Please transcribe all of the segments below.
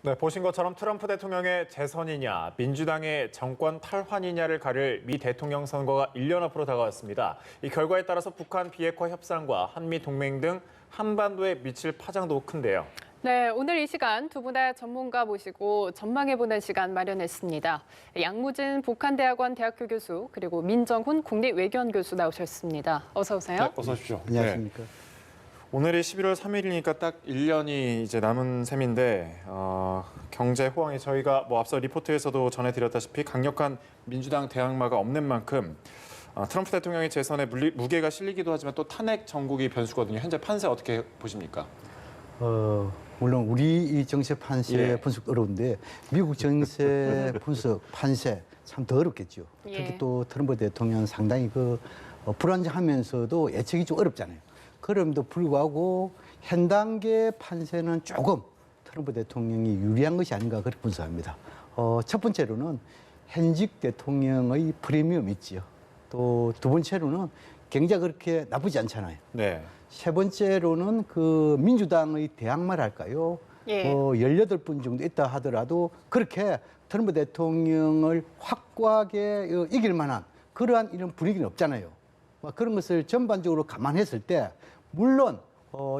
네, 보신 것처럼 트럼프 대통령의 재선이냐, 민주당의 정권 탈환이냐를 가릴 미 대통령 선거가 1년 앞으로 다가왔습니다. 이 결과에 따라서 북한 비핵화 협상과 한미 동맹 등 한반도에 미칠 파장도 큰데요. 네, 오늘 이 시간 두 분의 전문가 모시고 전망해보는 시간 마련했습니다. 양무진 북한대학원 대학교 교수 그리고 민정훈 국립외교원 교수 나오셨습니다. 어서 오세요. 네, 어서 오십시오. 안녕하십니까. 오늘이 11월 3일이니까 딱 1년이 이제 남은 셈인데 경제 호황이 저희가 앞서 리포트에서도 전해드렸다시피 강력한 민주당 대항마가 없는 만큼 트럼프 대통령의 재선에 무게가 실리기도 하지만 또 탄핵 정국이 변수거든요. 현재 판세 어떻게 보십니까? 물론 우리 이 정세 판세 분석 어려운데 미국 정세 분석 판세 참 더 어렵겠죠. 특히 또 트럼프 대통령 상당히 불안정하면서도 예측이 좀 어렵잖아요. 그럼에도 불구하고 현 단계 판세는 조금 트럼프 대통령이 유리한 것이 아닌가 그렇게 분석합니다. 첫 번째로는 현직 대통령의 프리미엄 있지요. 또 두 번째로는 경제가 그렇게 나쁘지 않잖아요. 네. 세 번째로는 민주당의 대항마랄까요? 18분 정도 있다 하더라도 그렇게 트럼프 대통령을 확고하게 이길 만한 그러한 이런 분위기는 없잖아요. 그런 것을 전반적으로 감안했을 때 물론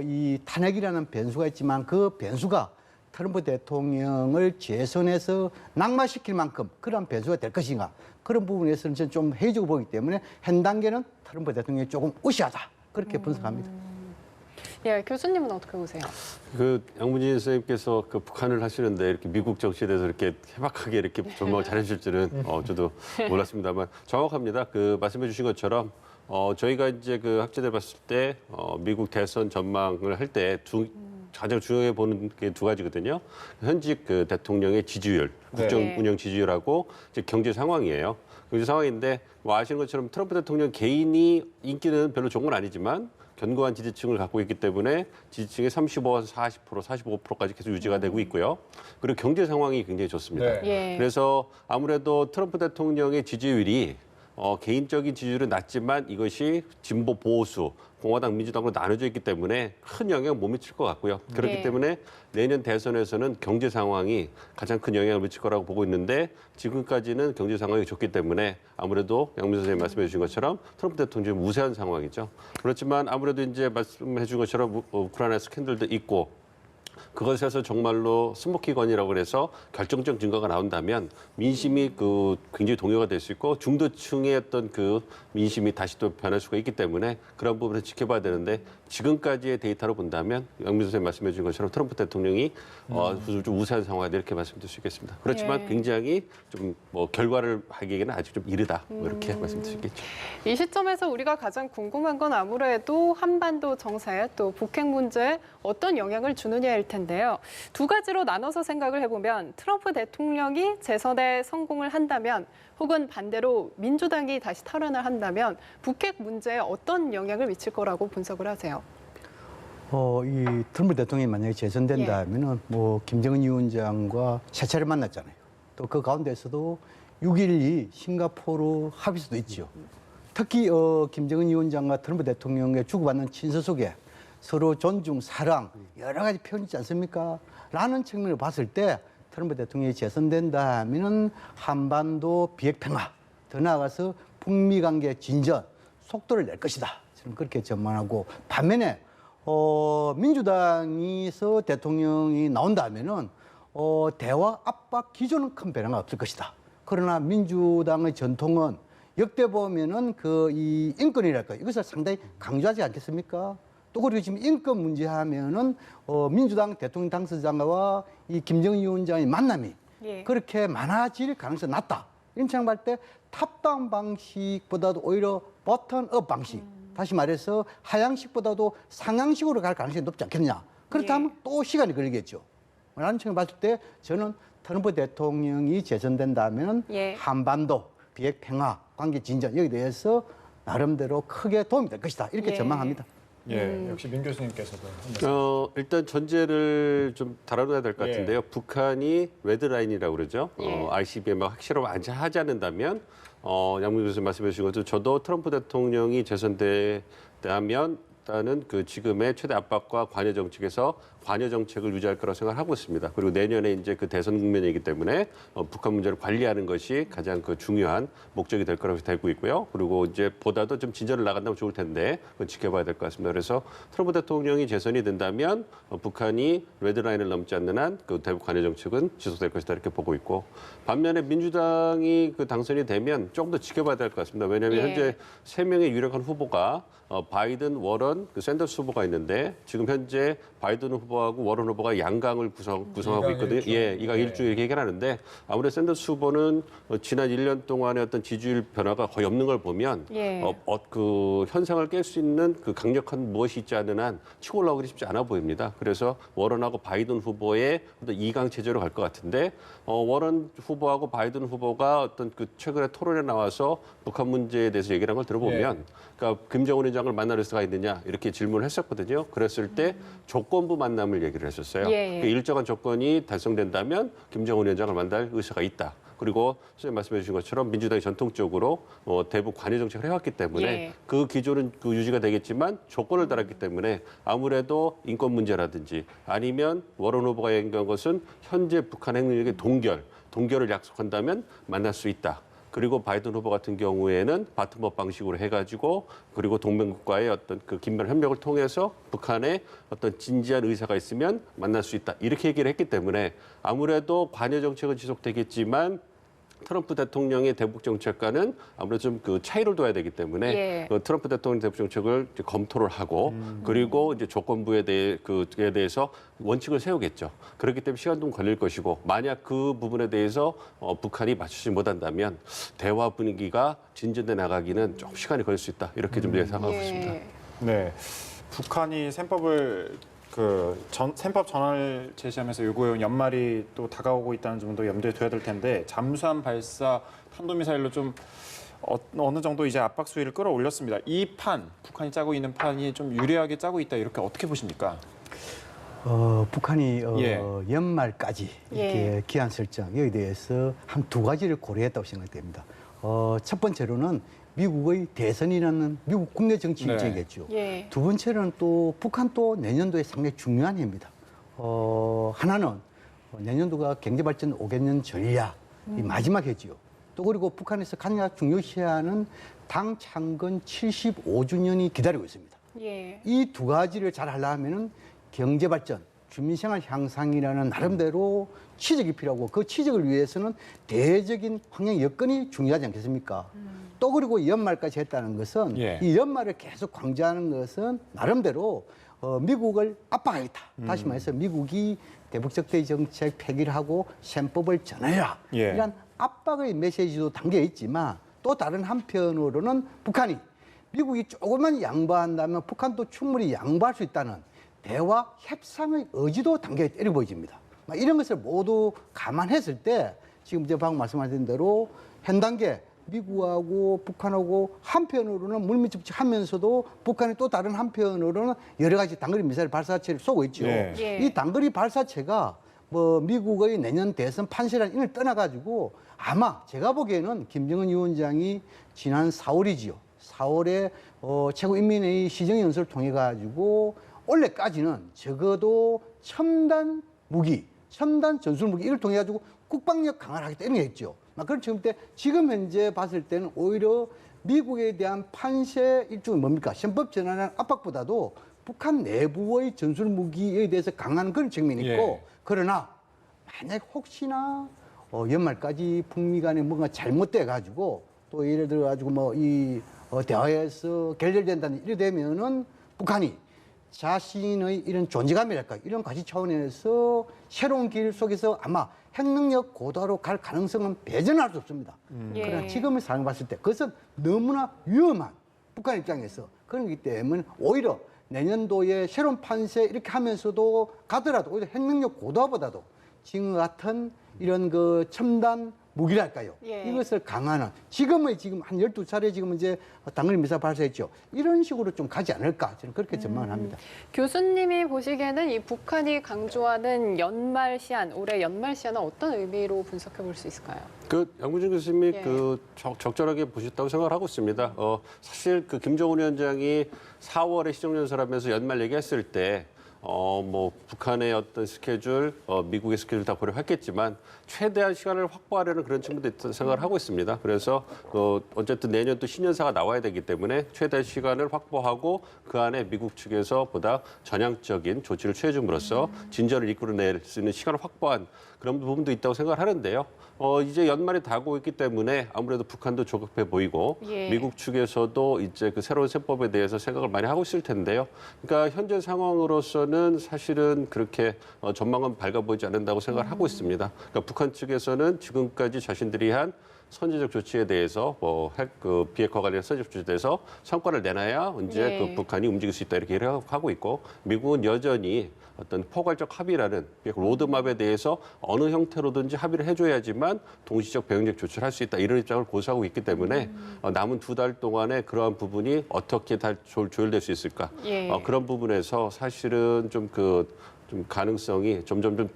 이 탄핵이라는 변수가 있지만 그 변수가 트럼프 대통령을 재선에서 낙마시킬 만큼 그러한 변수가 될 것인가 그런 부분에서는 저는 좀 회의적으로 보기 때문에 현 단계는 트럼프 대통령이 조금 우시하다 그렇게 분석합니다. 예, 교수님은 어떻게 보세요? 양무진 선생님께서 북한을 하시는데 이렇게 미국 정치에 대해서 이렇게 해박하게 이렇게 전망을 잘해주실 줄은 저도 몰랐습니다만 정확합니다. 말씀해 주신 것처럼 저희가 이제 학자들 봤을 때 미국 대선 전망을 할 때 가장 중요해 보는 게 두 가지거든요. 현직 대통령의 지지율, 국정 운영 지지율하고 이제 경제 상황이에요. 경제 상황인데 아시는 것처럼 트럼프 대통령 개인이 인기는 별로 좋은 건 아니지만 견고한 지지층을 갖고 있기 때문에 지지층의 35에서 40%, 45%까지 계속 유지가 되고 있고요. 그리고 경제 상황이 굉장히 좋습니다. 그래서 아무래도 트럼프 대통령의 지지율이 개인적인 지지율은 낮지만 이것이 진보 보수, 공화당, 민주당으로 나눠져 있기 때문에 큰 영향을 못 미칠 것 같고요. 그렇기 때문에 내년 대선에서는 경제 상황이 가장 큰 영향을 미칠 거라고 보고 있는데 지금까지는 경제 상황이 좋기 때문에 아무래도 양무진 선생님 말씀해 주신 것처럼 트럼프 대통령이 우세한 상황이죠. 그렇지만 아무래도 이제 말씀해 주신 것처럼 우크라이나 스캔들도 있고 그것에서 정말로 스모키건이라고 그래서 결정적 증거가 나온다면 민심이 굉장히 동요가 될 수 있고 중도층의 어떤 민심이 다시 또 변할 수가 있기 때문에 그런 부분을 지켜봐야 되는데 지금까지의 데이터로 본다면 양무진 선생님 말씀해 주신 것처럼 트럼프 대통령이 좀 우세한 상황이다 이렇게 말씀드릴 수 있겠습니다. 그렇지만 굉장히 좀 결과를 하기에는 아직 좀 이르다 이렇게 말씀드릴 수 있겠죠. 이 시점에서 우리가 가장 궁금한 건 아무래도 한반도 정세 또 북핵 문제에 어떤 영향을 주느냐일 텐데요. 두 가지로 나눠서 생각을 해보면 트럼프 대통령이 재선에 성공을 한다면 혹은 반대로 민주당이 다시 탈환을 한다면 북핵 문제에 어떤 영향을 미칠 거라고 분석을 하세요? 이 트럼프 대통령이 만약에 재선된다 하면은 김정은 위원장과 세 차례 만났잖아요. 또 그 가운데서도 6.12 싱가포르 합의서도 있죠. 특히 김정은 위원장과 트럼프 대통령의 주고받는 친서 속에 서로 존중, 사랑 여러 가지 표현이 있지 않습니까? 라는 측면을 봤을 때 트럼프 대통령이 재선된다 하면은 한반도 비핵 평화, 더 나아가서 북미 관계 진전 속도를 낼 것이다. 저는 그렇게 전망하고 반면에 민주당에서 대통령이 나온다 하면은 대화 압박 기조는 큰 변화가 없을 것이다. 그러나 민주당의 전통은 역대 보면은 이 인권이랄까 이것을 상당히 강조하지 않겠습니까? 또 그리고 지금 인권 문제 하면은 민주당 대통령 당선자와 이 김정은 위원장의 만남이 그렇게 많아질 가능성이 낮다. 이런 생각할 때 탑다운 방식보다도 오히려 버튼업 방식. 다시 말해서 하향식보다도 상향식으로 갈 가능성이 높지 않겠냐. 그렇다면 또 시간이 걸리겠죠. 라는 측면을 봤을 때 저는 트럼프 대통령이 재선된다면 한반도 비핵 평화 관계 진전 여기에 대해서 나름대로 크게 도움이 될 것이다. 이렇게 전망합니다. 역시 민 교수님께서도 일단 전제를 좀 달아놔야 될 것 같은데요. 북한이 레드라인이라고 그러죠. ICBM에 확실하게 하지 않는다면 양무진 교수님 말씀해 주신 것처럼 저도 트럼프 대통령이 재선되면 일단은 지금의 최대 압박과 관여 정책에서 관여 정책을 유지할 거라고 생각하고 있습니다. 그리고 내년에 이제 그 대선 국면이기 때문에 북한 문제를 관리하는 것이 가장 그 중요한 목적이 될 거라고 되고 있고요. 그리고 이제 보다도 좀 진전을 나간다면 좋을 텐데 그건 지켜봐야 될 것 같습니다. 그래서 트럼프 대통령이 재선이 된다면 북한이 레드라인을 넘지 않는 한 그 대북 관여 정책은 지속될 것이다 이렇게 보고 있고 반면에 민주당이 그 당선이 되면 조금 더 지켜봐야 될 것 같습니다. 왜냐하면 예. 현재 3명의 유력한 후보가 바이든, 워런, 그 샌더스 후보가 있는데 지금 현재 바이든 후보하고 워런 후보가 양강을 구성하고 있거든요. 예, 이강 일주 이렇게 얘기하는데 아무래도 샌더스 후보는 지난 1년 동안의 어떤 지지율 변화가 거의 없는 걸 보면 예. 그 현상을 깰 수 있는 그 강력한 무엇이 있지 않은 한 치고 올라오기 쉽지 않아 보입니다. 그래서 워런하고 바이든 후보의 어떤 2강 체제로 갈 것 같은데 워런 후보하고 바이든 후보가 어떤 그 최근에 토론에 나와서 북한 문제에 대해서 얘기를 한 걸 들어보면 그러니까 김정은 위원장을 만날 수가 있느냐 이렇게 질문을 했었거든요. 그랬을 때 조건부 만남을 얘기를 했었어요. 예. 그 일정한 조건이 달성된다면 김정은 위원장을 만날 의사가 있다. 그리고 선생님 말씀해 주신 것처럼 민주당이 전통적으로 대북 관여 정책을 해왔기 때문에 예. 그 기조는 그 유지가 되겠지만 조건을 달았기 때문에 아무래도 인권 문제라든지 아니면 워런 후보가 얘기한 것은 현재 북한 핵 능력의 동결을 약속한다면 만날 수 있다. 그리고 바이든 후보 같은 경우에는 바텀업 방식으로 해가지고 그리고 동맹국과의 어떤 그 긴밀한 협력을 통해서 북한의 어떤 진지한 의사가 있으면 만날 수 있다. 이렇게 얘기를 했기 때문에 아무래도 관여 정책은 지속되겠지만 트럼프 대통령의 대북 정책과는 아무래도 좀 그 차이를 둬야 되기 때문에 예. 그 트럼프 대통령 대북 정책을 이제 검토를 하고 그리고 이제 조건부에 대해서 원칙을 세우겠죠. 그렇기 때문에 시간 좀 걸릴 것이고 만약 그 부분에 대해서 북한이 맞추지 못한다면 대화 분위기가 진전돼 나가기는 좀 시간이 걸릴 수 있다. 이렇게 좀 예상하고 있습니다. 예. 네, 북한이 셈법을 셈법 전환을 제시하면서 요구해온 연말이 또 다가오고 있다는 점도 염두에 둬야 될 텐데 잠수함 발사 탄도미사일로 좀 어느 정도 이제 압박 수위를 끌어올렸습니다. 이 북한이 짜고 있는 판이 좀 유리하게 짜고 있다 이렇게 어떻게 보십니까? 북한이 예. 연말까지 이렇게 기한 설정 여기에 대해서 한 2가지를 고려했다고 생각됩니다. 첫 번째로는 미국의 대선이라는 미국 국내 정치 네. 일정이겠죠. 예. 두 번째는 또 북한 또 내년도에 상당히 중요한 해입니다. 하나는 내년도가 경제발전 5개년 전략이 마지막 해지요. 또 그리고 북한에서 가장 중요시하는 당 창건 75주년이 기다리고 있습니다. 예. 이 2가지를 잘 하려면은 경제발전, 주민생활 향상이라는 나름대로 취적이 필요하고 그 취적을 위해서는 대외적인 환경 여건이 중요하지 않겠습니까? 또 그리고 연말까지 했다는 것은 예. 이 연말을 계속 강조하는 것은 나름대로 미국을 압박하겠다. 다시 말해서 미국이 대북적대 정책 폐기를 하고 셈법을 전해라. 예. 이런 압박의 메시지도 담겨 있지만 또 다른 한편으로는 북한이 미국이 조금만 양보한다면 북한도 충분히 양보할 수 있다는 대화 협상의 의지도 담겨 있다 이렇게 보여집니다. 이런 것을 모두 감안했을 때 지금 제가 방금 말씀하신 대로 현 단계 미국하고 북한하고 한편으로는 물밑접촉하면서도 북한이 또 다른 한편으로는 여러 가지 단거리 미사일 발사체를 쏘고 있죠. 예. 예. 이 단거리 발사체가 미국의 내년 대선 판세라는 인을 떠나가지고 아마 제가 보기에는 김정은 위원장이 지난 4월이지요. 4월에 최고인민회의 시정연설을 통해 가지고 올해까지는 적어도 첨단 무기, 첨단 전술 무기 이를 통해 가지고 국방력 강화를 하겠다 이런 게 있죠. 그런 지금 현재 봤을 때는 오히려 미국에 대한 판세 일종이 뭡니까? 셈법 전환의 압박보다도 북한 내부의 전술 무기에 대해서 강한 그런 측면이 있고 예. 그러나 만약 혹시나 연말까지 북미 간에 뭔가 잘못돼 가지고 또 예를 들어 가지고 이 대화에서 결렬된다는 이래 되면은 북한이 자신의 이런 존재감이랄까 이런 가치 차원에서 새로운 길 속에서 아마 핵능력 고도화로 갈 가능성은 배제할 수 없습니다. 예. 그러나 지금의 상황을 봤을 때 그것은 너무나 위험한 북한 입장에서 그렇기 때문에 오히려 내년도에 새로운 판세 이렇게 하면서도 가더라도 오히려 핵능력 고도화보다도 지금 같은 이런 그 첨단 무기랄까요? 예. 이것을 강화하는 지금 한 12차례 지금 이제 단거리 미사일 발사했죠. 이런 식으로 좀 가지 않을까 저는 그렇게 전망을 합니다. 교수님이 보시기에는 이 북한이 강조하는 연말 시한, 올해 연말 시한은 어떤 의미로 분석해 볼 수 있을까요? 양문준 교수님이 예. 적절하게 보셨다고 생각을 하고 있습니다. 사실 김정은 위원장이 4월에 시정연설하면서 연말 얘기했을 때 뭐 북한의 어떤 스케줄, 미국의 스케줄 다 고려했겠지만 최대한 시간을 확보하려는 그런 측면도 있다고 생각을 하고 있습니다. 그래서 어쨌든 내년 또 신년사가 나와야 되기 때문에 최대한 시간을 확보하고 그 안에 미국 측에서 보다 전향적인 조치를 취해줌으로써 진전을 이끌어낼 수 있는 시간을 확보한 그런 부분도 있다고 생각을 하는데요. 이제 연말이 다가오고 있기 때문에 아무래도 북한도 조급해 보이고 예. 미국 측에서도 이제 그 새로운 세법에 대해서 생각을 많이 하고 있을 텐데요. 그러니까 현재 상황으로서는 사실은 그렇게 전망은 밝아 보이지 않는다고 생각을 하고 있습니다. 그러니까 북한 측에서는 지금까지 자신들이 한 선제적 조치에 대해서 핵 비핵화 관련 선제적 조치에 대해서 성과를 내놔야 언제 네. 그 북한이 움직일 수 있다 이렇게 하고 있고 미국은 여전히 어떤 포괄적 합의라는 로드맵에 대해서 어느 형태로든지 합의를 해줘야지만 동시적 병행적 조치를 할 수 있다 이런 입장을 고수하고 있기 때문에 남은 2달 동안에 그러한 부분이 어떻게 다 조율될 수 있을까 예. 그런 부분에서 사실은 좀 가능성이 점점 좀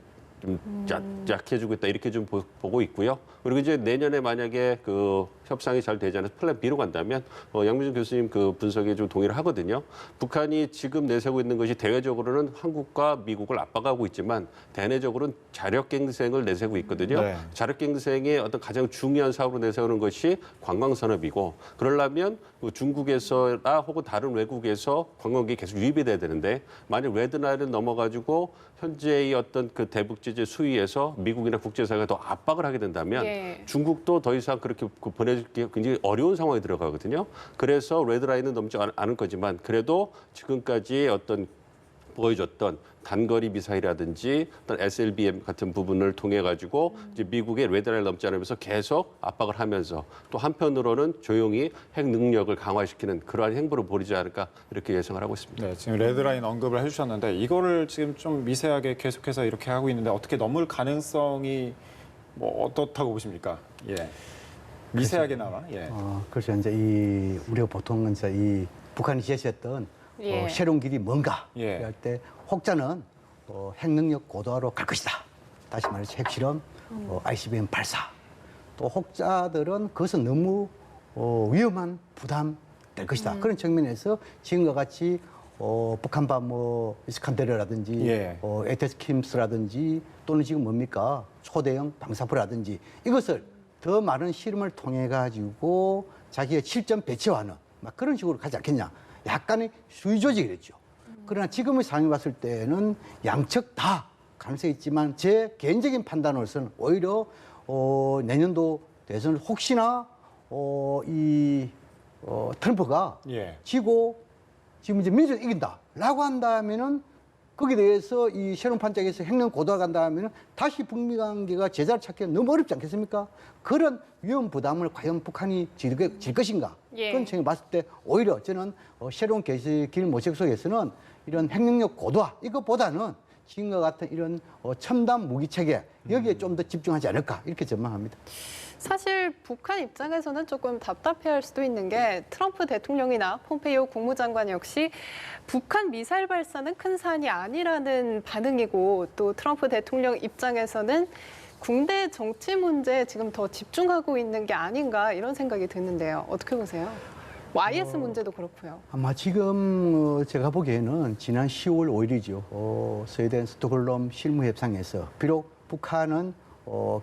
약해지고 있다 이렇게 좀 보고 있고요. 그리고 이제 내년에 만약에 그 협상이 잘 되지 않아서 플랜 B로 간다면 양민준 교수님 그 분석에 좀 동의를 하거든요. 북한이 지금 내세우고 있는 것이 대외적으로는 한국과 미국을 압박하고 있지만 대내적으로는 자력갱생을 내세우고 있거든요. 네. 자력갱생의 어떤 가장 중요한 사업으로 내세우는 것이 관광산업이고 그러려면 중국에서나 혹은 다른 외국에서 관광객이 계속 유입이 돼야 되는데 만약 레드라인을 넘어가지고 현재의 어떤 그 대북 제재 수위에서 미국이나 국제사회가 더 압박을 하게 된다면 예. 중국도 더 이상 그렇게 보내주기 굉장히 어려운 상황에 들어가거든요. 그래서 레드라인은 넘지 않을 거지만 그래도 지금까지 어떤 보여줬던 단거리 미사일이라든지 어떤 SLBM 같은 부분을 통해 가지고 이제 미국의 레드라인을 넘지 않으면서 계속 압박을 하면서 또 한편으로는 조용히 핵 능력을 강화시키는 그러한 행보를 벌이지 않을까 이렇게 예상을 하고 있습니다. 네, 지금 레드라인 언급을 해주셨는데 이거를 지금 좀 미세하게 계속해서 이렇게 하고 있는데 어떻게 넘을 가능성이 뭐 어떻다고 보십니까? 예, 미세하게나마. 예. 그래서 이제 우리가 보통 이제 이 북한이 제시했던 예. 새로운 길이 뭔가 예. 할 때 혹자는 핵 능력 고도화로 갈 것이다. 다시 말해서 핵실험, ICBM 발사. 또 혹자들은 그것은 너무 위험한 부담 될 것이다. 그런 측면에서 지금과 같이 북한발 이스칸데르라든지 예. 에테스킴스라든지 또는 지금 뭡니까 초대형 방사포라든지 이것을 더 많은 실험을 통해 가지고 자기의 실전 배치하는 막 그런 식으로 가지 않겠냐. 약간의 수위 조직이랬죠. 그러나 지금의 상황을 봤을 때는 양측 다 가능성이 있지만 제 개인적인 판단으로서는 오히려 내년도 대선 혹시나 트럼프가 예. 지고 지금 이제 민주당이 이긴다라고 한다면은 거기에 대해서 이 새로운 판짝에서 핵능 고도화 간다면은 다시 북미 관계가 제자를 찾기가 너무 어렵지 않겠습니까? 그런 위험 부담을 과연 북한이 질 것인가? 예. 그런 측면에 봤을 때 오히려 저는 새로운 길 모색 속에서는 이런 핵능력 고도화 이것보다는 지금과 같은 이런 첨단 무기 체계 여기에 좀 더 집중하지 않을까 이렇게 전망합니다. 사실 북한 입장에서는 조금 답답해할 수도 있는 게 트럼프 대통령이나 폼페이오 국무장관 역시 북한 미사일 발사는 큰 사안이 아니라는 반응이고 또 트럼프 대통령 입장에서는 국내 정치 문제에 지금 더 집중하고 있는 게 아닌가 이런 생각이 드는데요. 어떻게 보세요? YS 문제도 그렇고요. 아마 지금 제가 보기에는 지난 10월 5일이죠. 스웨덴 스톡홀름 실무협상에서 비록 북한은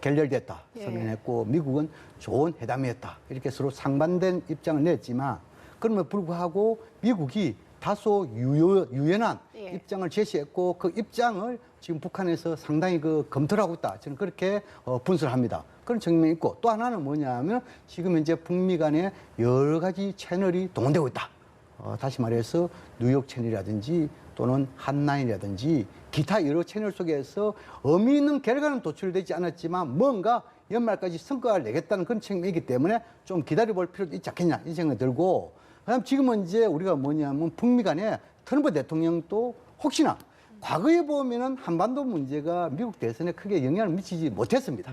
결렬됐다 예. 선언했고 미국은 좋은 회담이었다 이렇게 서로 상반된 입장을 냈지만 그럼에도 불구하고 미국이 다소 유연한 예. 입장을 제시했고 그 입장을 지금 북한에서 상당히 검토를 하고 있다 저는 그렇게 분석을 합니다. 그런 측면이 있고 또 하나는 뭐냐면 지금 현재 북미 간에 여러 가지 채널이 동원되고 있다. 다시 말해서 뉴욕 채널이라든지 또는 한라인이라든지 기타 여러 채널 속에서 의미 있는 결과는 도출되지 않았지만 뭔가 연말까지 성과를 내겠다는 그런 측면이기 때문에 좀 기다려볼 필요도 있지 않겠냐 이 생각이 들고 그다음 지금은 이제 우리가 뭐냐면 북미 간에 트럼프 대통령도 혹시나 과거에 보면은 한반도 문제가 미국 대선에 크게 영향을 미치지 못했습니다.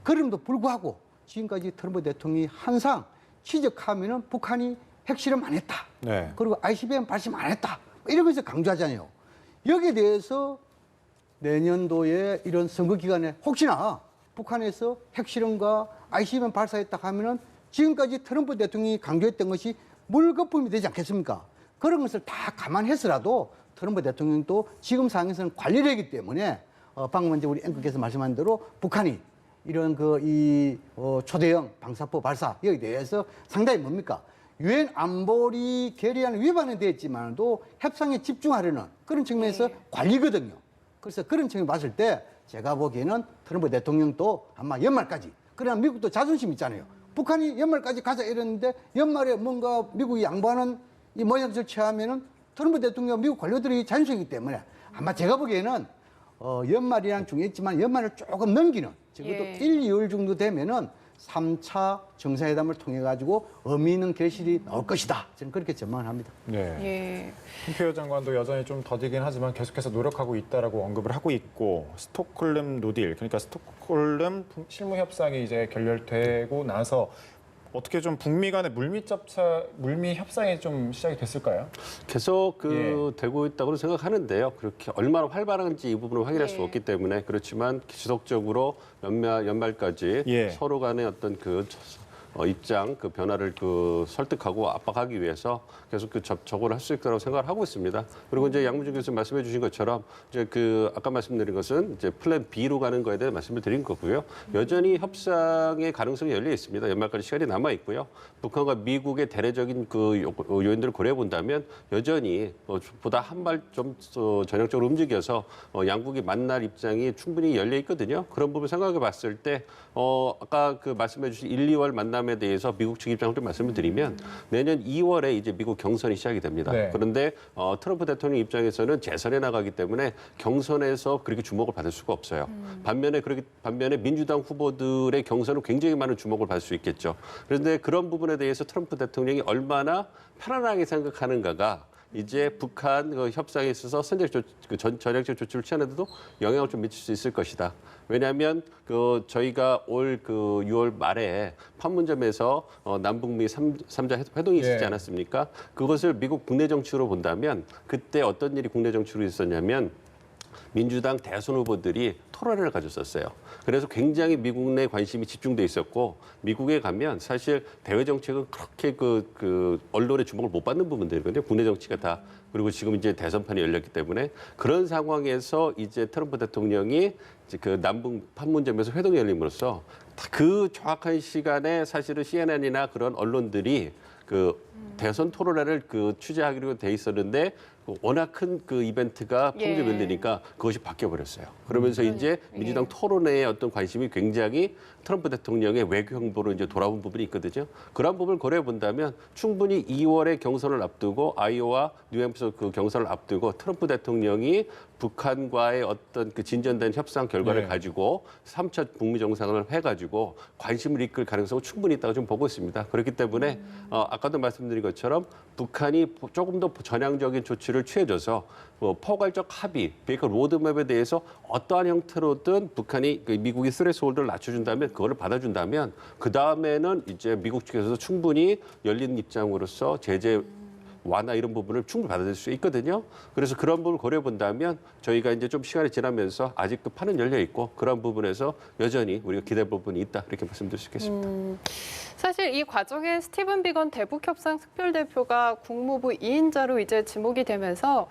그럼에도 불구하고 지금까지 트럼프 대통령이 항상 지적하면은 북한이 핵실험 안 했다. 네. 그리고 ICBM 발사 안 했다. 이런 것을 강조하잖아요. 여기에 대해서 내년도에 이런 선거 기간에 혹시나 북한에서 핵실험과 ICBM 발사했다 하면은 지금까지 트럼프 대통령이 강조했던 것이 물거품이 되지 않겠습니까? 그런 것을 다 감안해서라도 트럼프 대통령도 지금 상황에서는 관리력이기 때문에 방금 먼저 우리 앵커께서 말씀한 대로 북한이 이런 초대형 방사포 발사 여기 대해서 상당히 뭡니까? 유엔 안보리 결의안 위반은 됐지만도 협상에 집중하려는 그런 측면에서 관리거든요. 그래서 그런 측면 봤을 때 제가 보기에는 트럼프 대통령도 아마 연말까지, 그러나 미국도 자존심 있잖아요. 북한이 연말까지 가자 이랬는데 연말에 뭔가 미국이 양보하는 이 모양새를 취하면은 트럼프 대통령 미국 관료들이 자존심이기 때문에 아마 제가 보기에는 연말이랑 중요했지만 연말을 조금 넘기는 적어도 1, 2월 정도 되면은 3차 정상회담을 통해 가지고 의미 있는 결실이 나올 것이다. 저는 그렇게 전망을 합니다. 네. 예. 폼페이오 장관도 여전히 좀 더디긴 하지만 계속해서 노력하고 있다라고 언급을 하고 있고, 스톡홀름 노딜, 그러니까 스톡홀름 실무 협상이 이제 결렬되고 나서 어떻게 좀 북미 간의 물미 협상이 좀 시작이 됐을까요? 계속 되고 있다고 생각하는데요. 그렇게 얼마나 활발한지 이 부분을 확인할 수 없기 때문에 그렇지만 지속적으로 연말까지 서로 간의 어떤 입장 변화를 설득하고 압박하기 위해서 계속 접촉을 할 수 있다고 생각을 하고 있습니다. 그리고 이제 양문준 교수님 말씀해 주신 것처럼 이제 아까 말씀드린 것은 이제 플랜 B로 가는 거에 대해 말씀을 드린 거고요. 여전히 협상의 가능성이 열려 있습니다. 연말까지 시간이 남아 있고요. 북한과 미국의 대내적인 요인들을 고려해 본다면 여전히 보다 한 발 좀 전향적으로 움직여서 양국이 만날 입장이 충분히 열려 있거든요. 그런 부분 생각해 봤을 때 아까 말씀해 주신 1, 2월 만남에 대해서 미국 측 입장을 좀 말씀을 드리면 내년 2월에 이제 미국 경선이 시작이 됩니다. 네. 그런데 트럼프 대통령 입장에서는 재선에 나가기 때문에 경선에서 그렇게 주목을 받을 수가 없어요. 반면에 민주당 후보들의 경선은 굉장히 많은 주목을 받을 수 있겠죠. 그런데 그런 부분에 대해서 트럼프 대통령이 얼마나 편안하게 생각하는가가 이제 북한 협상에 있어서 전략적 조치를 취하는데도 영향을 좀 미칠 수 있을 것이다. 왜냐하면 저희가 올 6월 말에 판문점에서 남북미 3자 회동이 있었지 않았습니까? 그것을 미국 국내 정치로 본다면 그때 어떤 일이 국내 정치로 있었냐면 민주당 대선 후보들이 토론회를 가졌었어요. 그래서 굉장히 미국 내 관심이 집중돼 있었고 미국에 가면 사실 대외 정책은 그렇게 언론의 주목을 못 받는 부분들이거든요. 국내 정치가 다. 그리고 지금 이제 대선판이 열렸기 때문에 그런 상황에서 이제 트럼프 대통령이 이제 남북 판문점에서 회동이 열림으로써 그 정확한 시간에 사실은 CNN이나 그런 언론들이 대선 토론회를 취재하기로 돼 있었는데 워낙 큰 이벤트가 풍조에 밀리니까 그것이 바뀌어버렸어요. 그러면서 이제 민주당 토론회에 어떤 관심이 굉장히 트럼프 대통령의 외교 행보로 이제 돌아온 부분이 있거든요. 그런 부분을 고려해 본다면 충분히 2월에 경선을 앞두고 아이오와 뉴햄프셔 경선을 앞두고 트럼프 대통령이 북한과의 어떤 진전된 협상 결과를 가지고 3차 북미 정상을 해가지고 관심을 이끌 가능성은 충분히 있다고 좀 보고 있습니다. 그렇기 때문에 아까도 말씀드린 것처럼 북한이 조금 더 전향적인 조치를 취해줘서 포괄적 합의, 그러니까 로드맵에 대해서 어떠한 형태로든 북한이 미국이 스레스홀드를 낮춰준다면 그거를 받아준다면 그 다음에는 이제 미국 측에서도 충분히 열린 입장으로서 제재 완화 이런 부분을 충분히 받아들일 수 있거든요. 그래서 그런 부분을 고려해 본다면 저희가 이제 좀 시간이 지나면서 아직 판은 열려 있고 그런 부분에서 여전히 우리가 기대 부분이 있다 이렇게 말씀드릴 수 있겠습니다. 사실 이 과정에 스티븐 비건 대북협상 특별대표가 국무부 2인자로 이제 지목이 되면서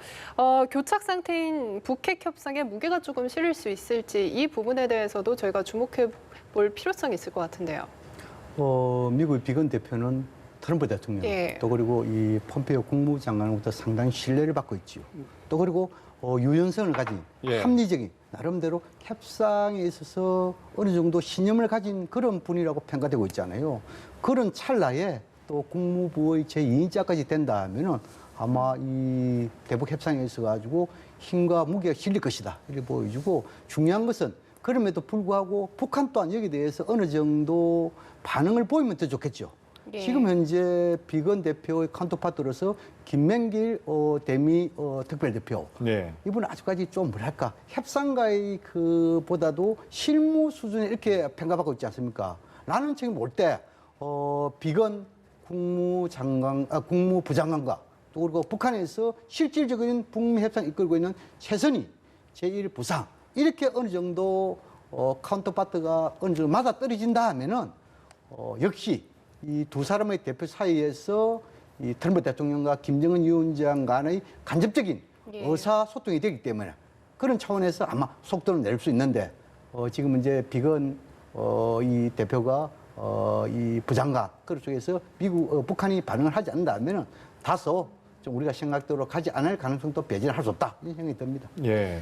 교착 상태인 북핵 협상에 무게가 조금 실릴 수 있을지 이 부분에 대해서도 저희가 주목해 볼 필요성이 있을 것 같은데요. 미국 비건 대표는 트럼프 대통령 또 그리고 이 폼페이오 국무장관으로부터 상당히 신뢰를 받고 있지요. 또 그리고 유연성을 가진 합리적인 나름대로 협상에 있어서 어느 정도 신념을 가진 그런 분이라고 평가되고 있잖아요. 그런 찰나에 또 국무부의 제2인자까지 된다면은 아마 이 대북 협상에 있어 가지고 힘과 무게가 실릴 것이다 이렇게 보여주고 중요한 것은 그럼에도 불구하고 북한 또한 여기에 대해서 어느 정도 반응을 보이면 더 좋겠죠. 지금 현재 비건 대표의 카운터파트로서 김맹길 대미 특별대표 이분은 아직까지 좀 뭐랄까 협상가의 보다도 실무 수준에 이렇게 평가받고 있지 않습니까? 라는 책임 올 때 비건 국무부 장관과 또 그리고 북한에서 실질적인 북미 협상 이끌고 있는 최선희 제1부상 이렇게 어느 정도 카운터파트가 어느 정도 맞아 떨어진다 하면은 역시 이 두 사람의 대표 사이에서 이 트럼프 대통령과 김정은 위원장 간의 간접적인 예. 의사소통이 되기 때문에 그런 차원에서 아마 속도를 낼 수 있는데 지금 이제 비건 이 대표가 이 부장관 그런 쪽에서 북한이 반응을 하지 않는다면은 다소 좀 우리가 생각대로 가지 않을 가능성도 배제할 수 없다 이런 생각이 듭니다. 예.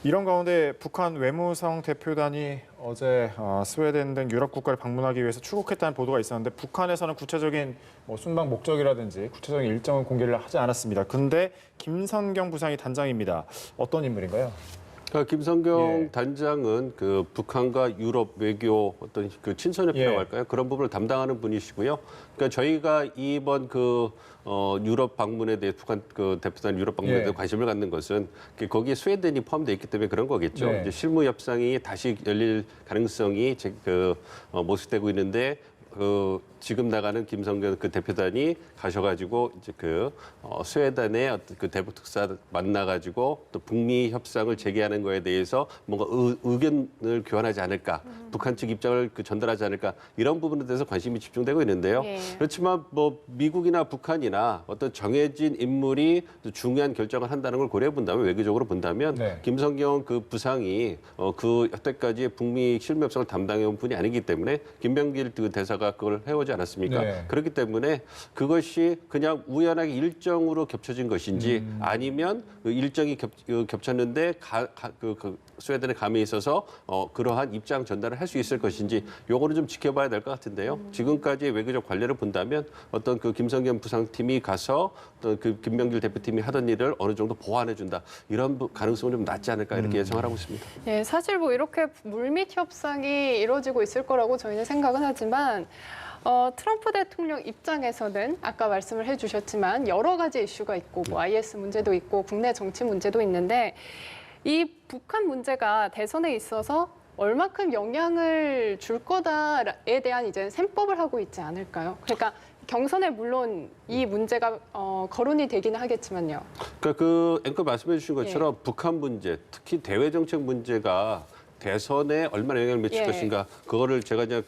이런 가운데 북한 외무성 대표단이 어제 스웨덴 등 유럽 국가를 방문하기 위해서 출국했다는 보도가 있었는데 북한에서는 구체적인 순방 목적이라든지 구체적인 일정은 공개를 하지 않았습니다. 근데 김선경 부상이 단장입니다. 어떤 인물인가요? 김성경 예. 단장은 그 북한과 유럽 외교 어떤 그 친선협회라고 예. 할까요? 그런 부분을 담당하는 분이시고요. 그러니까 저희가 이번 유럽 방문에 대해 북한 그 대표단 유럽 방문에 대해 예. 관심을 갖는 것은 거기에 스웨덴이 포함되어 있기 때문에 그런 거겠죠. 네. 이제 실무 협상이 다시 열릴 가능성이 모색되고 있는데 지금 나가는 김성경 그 대표단이 가셔가지고 이제 스웨덴의 어떤 그 대북 특사 만나가지고 또 북미 협상을 재개하는 거에 대해서 뭔가 의견을 교환하지 않을까, 북한 측 입장을 전달하지 않을까 이런 부분에 대해서 관심이 집중되고 있는데요. 예. 그렇지만 미국이나 북한이나 어떤 정해진 인물이 중요한 결정을 한다는 걸 고려해 본다면 외교적으로 본다면 네. 김성경 그 부상이 여태까지 북미 실무 협상을 담당해 온 분이 아니기 때문에 김병길 그 대사가 그걸 해오지 않았습니까? 네. 그렇기 때문에 그것이 그냥 우연하게 일정으로 겹쳐진 것인지 아니면 그 일정이 겹쳤는데 스웨덴의 감에 있어서 그러한 입장 전달을 할 수 있을 것인지 요거는 좀 지켜봐야 될 것 같은데요. 지금까지 외교적 관례를 본다면 어떤 그 김성겸 부상팀이 가서 또 그 김병길 대표팀이 하던 일을 어느 정도 보완해준다 이런 가능성은 좀 낮지 않을까 이렇게 예상을 하고 있습니다. 예, 사실 이렇게 물밑 협상이 이루어지고 있을 거라고 저희는 생각은 하지만 트럼프 대통령 입장에서는 아까 말씀을 해주셨지만 여러 가지 이슈가 있고 IS 문제도 있고 국내 정치 문제도 있는데 이 북한 문제가 대선에 있어서 얼마큼 영향을 줄 거다에 대한 이제 셈법을 하고 있지 않을까요? 그러니까 경선에 물론 이 문제가 거론이 되기는 하겠지만요. 그러니까 앵커 말씀해 주신 것처럼 북한 문제, 특히 대외 정책 문제가 대선에 얼마나 영향을 미칠 것인가 그거를 제가 그냥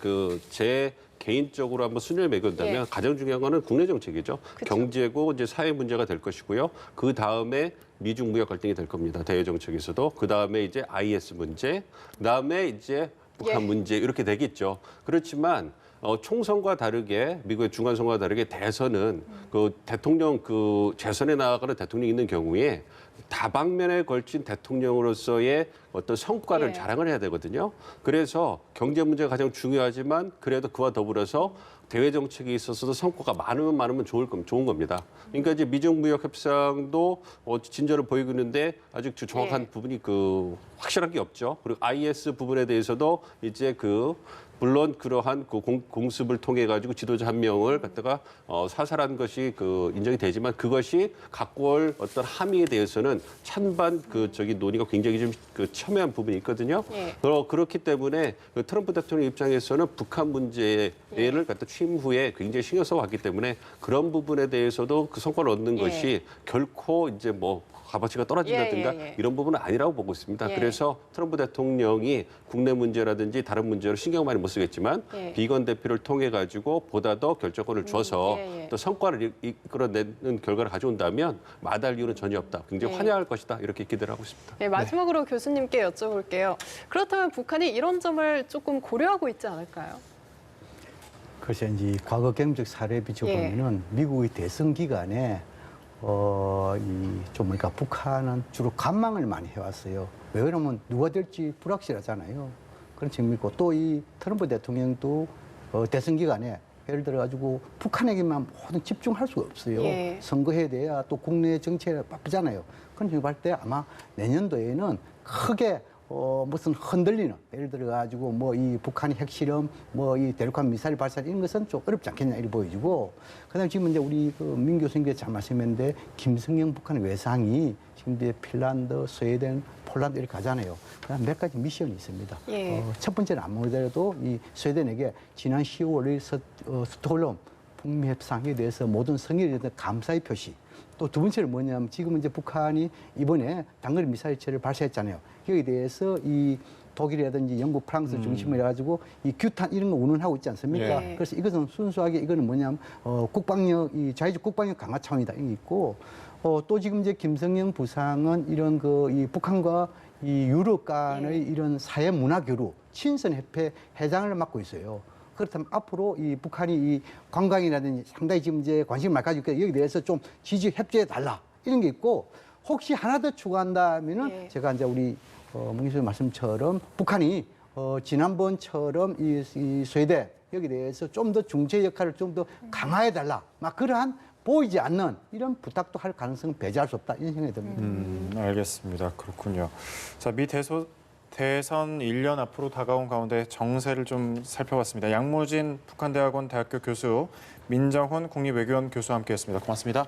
제 개인적으로 한번 순위를 매겨본다면 가장 중요한 거는 국내 정책이죠. 그쵸. 경제고 이제 사회 문제가 될 것이고요. 그 다음에 미중 무역 갈등이 될 겁니다. 대외 정책에서도 그 다음에 이제 IS 문제, 그 다음에 이제 북한 문제 이렇게 되겠죠. 그렇지만 총선과 다르게 미국의 중간선거와 다르게 대선은 대통령 재선에 나아가는 대통령이 있는 경우에 다방면에 걸친 대통령으로서의 어떤 성과를 자랑을 해야 되거든요. 그래서 경제 문제가 가장 중요하지만 그래도 그와 더불어서 대외 정책에 있어서도 성과가 많으면 좋은 겁니다. 그러니까 이제 미중 무역 협상도 진전을 보이고 있는데 아직 정확한 부분이 확실한 게 없죠. 그리고 IS 부분에 대해서도 이제 물론 그러한 공습을 통해 가지고 지도자 한 명을 갖다가 사살한 것이 인정이 되지만 그것이 갖고 올 어떤 함의에 대해서는 찬반 논의가 굉장히 좀 첨예한 부분이 있거든요. 그렇기 때문에 트럼프 대통령 입장에서는 북한 문제를 갖다 취임 후에 굉장히 신경 써 왔기 때문에 그런 부분에 대해서도 그 성과를 얻는 것이 결코 이제 값어치가 떨어진다든가 이런 부분은 아니라고 보고 있습니다. 그래서 트럼프 대통령이 국내 문제라든지 다른 문제로 신경 많이 못 쓰겠지만 비건 대표를 통해 가지고 보다 더 결정권을 줘서 또 성과를 이끌어내는 결과를 가져온다면 마다할 이유는 전혀 없다. 굉장히 환영할 것이다. 이렇게 기대를 하고 있습니다. 네, 마지막으로 교수님께 여쭤볼게요. 그렇다면 북한이 이런 점을 조금 고려하고 있지 않을까요? 그래서 이제 과거 경험적 사례 비춰보면은 미국의 대선 기간에 북한은 주로 관망을 많이 해왔어요. 왜 그러면 누가 될지 불확실하잖아요. 그런 측면이 있고 또 이 트럼프 대통령도 대선 기간에 예를 들어가지고 북한에게만 모든 집중할 수가 없어요. 선거에 대해 또 국내 정치에 바쁘잖아요. 그런 식으로 할 때 아마 내년도에는 크게 무슨 흔들리는 예를 들어가지고 이 북한의 핵실험, 이 대륙간 미사일 발사 이런 것은 좀 어렵지 않겠냐 이렇게 보여지고 그다음에 지금 이제 우리 민 교수님께서 잘 말씀했는데 김성영 북한의 외상이 지금 이제 핀란드, 스웨덴, 폴란드 이렇게 가잖아요. 그다음 몇 가지 미션이 있습니다. 첫 번째는 아무래도 이 스웨덴에게 지난 10월 스톡홀름 북미 협상에 대해서 모든 성의에 대해서 감사의 표시. 또 두 번째는 뭐냐면 지금 이제 북한이 이번에 단거리 미사일체를 발사했잖아요. 여기에 대해서 이 독일이라든지 영국, 프랑스 중심으로 해가지고 이 규탄 이런 거 운운하고 있지 않습니까? 그래서 이것은 순수하게 이거는 뭐냐면 국방력, 이 자유적 국방력 강화 차원이다. 이게 있고 또 지금 이제 김성영 부상은 이런 이 북한과 이 유럽 간의 이런 사회 문화 교류 친선협회 회장을 맡고 있어요. 그렇다면 앞으로 이 북한이 이 관광이라든지 상당히 지금 이제 관심을 많이 가지고 있고 여기 대해서 좀 지지 협조해 달라 이런 게 있고 혹시 하나 더 추가한다면은 제가 이제 우리 문기수 말씀처럼 북한이 지난번처럼 이 스웨덴 여기 대해서 좀 더 중재 역할을 좀 더 강화해 달라 막 그러한 보이지 않는 이런 부탁도 할 가능성은 배제할 수 없다 이런 생각이 듭니다. 알겠습니다. 그렇군요. 자, 대선 1년 앞으로 다가온 가운데 정세를 좀 살펴봤습니다. 양무진 북한대학원 대학교 교수, 민정훈 국립외교원 교수와 함께했습니다. 고맙습니다.